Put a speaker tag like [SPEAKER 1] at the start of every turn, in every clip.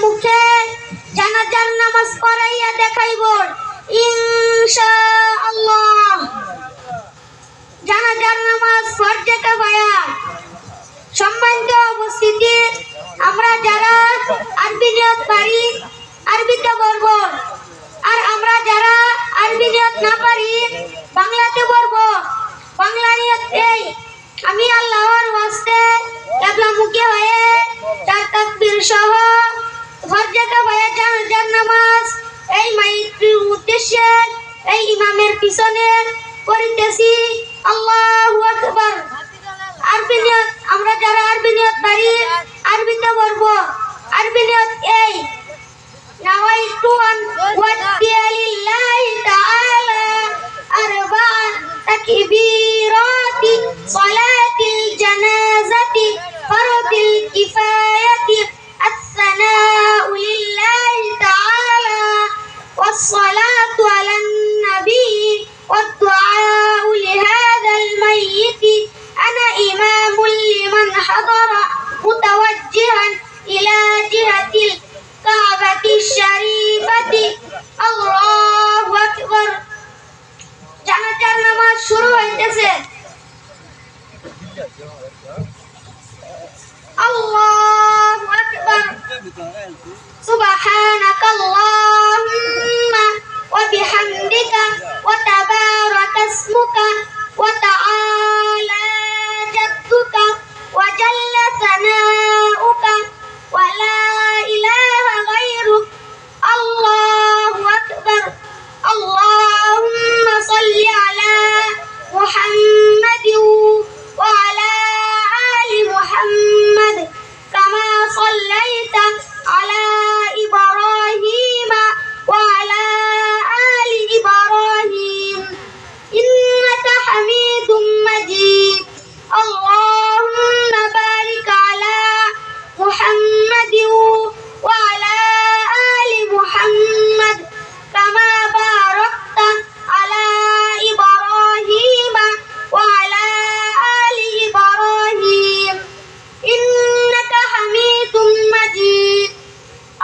[SPEAKER 1] মুখে জানাজার নামাজ পড়াইয়া দেখাইব ইনশাআল্লাহ। জানাজার নামাজ ফরজে কিফায়া। সম্মানিত উপস্থিতি, আমরা যারা আরবি নিয়ত পারি আরবিতে পড়ব, আর আমরা যারা আরবি নিয়ত না পারি বাংলাতে পড়ব। বাংলা নিয়ত এই: আমি আল্লাহর ওয়াস্তে কিবলামুখী হয়ে চার তাকবীর সহ ফরজে কিফায়া জানাজার নামাজ এই মাইকের উদ্দেশ্যে এই ইমামের পিছনে পড়িতেছি। আল্লাহু আকবার। আরবি নিয়ত, আমরা যারা আরবি নিয়ত পারি আরবিতে পড়ব। আরবি নিয়ত এই: নাওয়াইতু আন ওয়াদ্দিয়া লিল্লাহি তাআলা আরবা'a তাকবীরাতি সালাতিল জানাজাতি ফরদিল কিফায়াতি আস-সানাউ লিল্লাহি তাআলা ওয়াস-সালাতু আলান নবী ওয়াদ-দুআউ লিহাযাল মাইয়িতি আনা ইমামুল লিমান হাদারা মুতাওয়াজ্জিহান ইলা জিহাতিল কাবাতিশ শরীফাতি। আল্লাহু আকবার। জানাজার নামাজ শুরু হইতেছে। আল্লাহু আকবার। সুবহানাকাল্লাহুম্মা ওয়া বিহামদিকা ওয়া তাবারাকা ইসমুকা ওয়া তাআলা জাদ্দুকা ওয়া জাল্লা সানাউকা ওয়া লা ইলাহা গায়রুক। আল্লাহু আকবার। আল্লাহুম্মা সাল্লি আলা মুহাম্মাদিন ওয়া আলা আলি মুহাম্মাদ কামা সাল্লাইতা আলা ইব্রাহিম ওয়া আলা আলি ইব্রাহিম ইন্নাকা হামিদুম মাজিদ। আল্লাহুম্মা বারিক আলা মুহাম্মাদিন ওয়া আলা আলি মুহাম্মাদ কামা বারাকতা আলা ইব্রাহিম ওয়া আলা আলি ইব্রাহিম ইন্নাকা হামিদুম মাজিদ।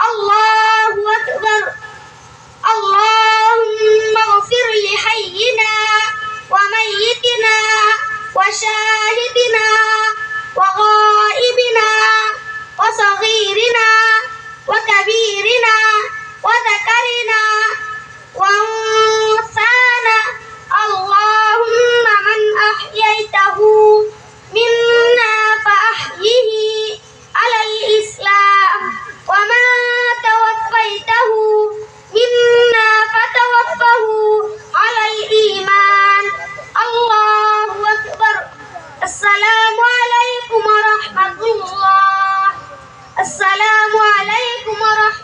[SPEAKER 1] আল্লাহু আকবার। اللهم اغفر لحينا وميتنا وشاهدنا وغائبنا وصغيرنا وكبيرنا وذكرنا وأنثانا. اللهم من أحييته منا فأحيه على الإسلام ومن توفيته منا فتوفه على الإيمان. الله أكبر. السلام عليكم ورحمة الله. السلام عليكم ورحمة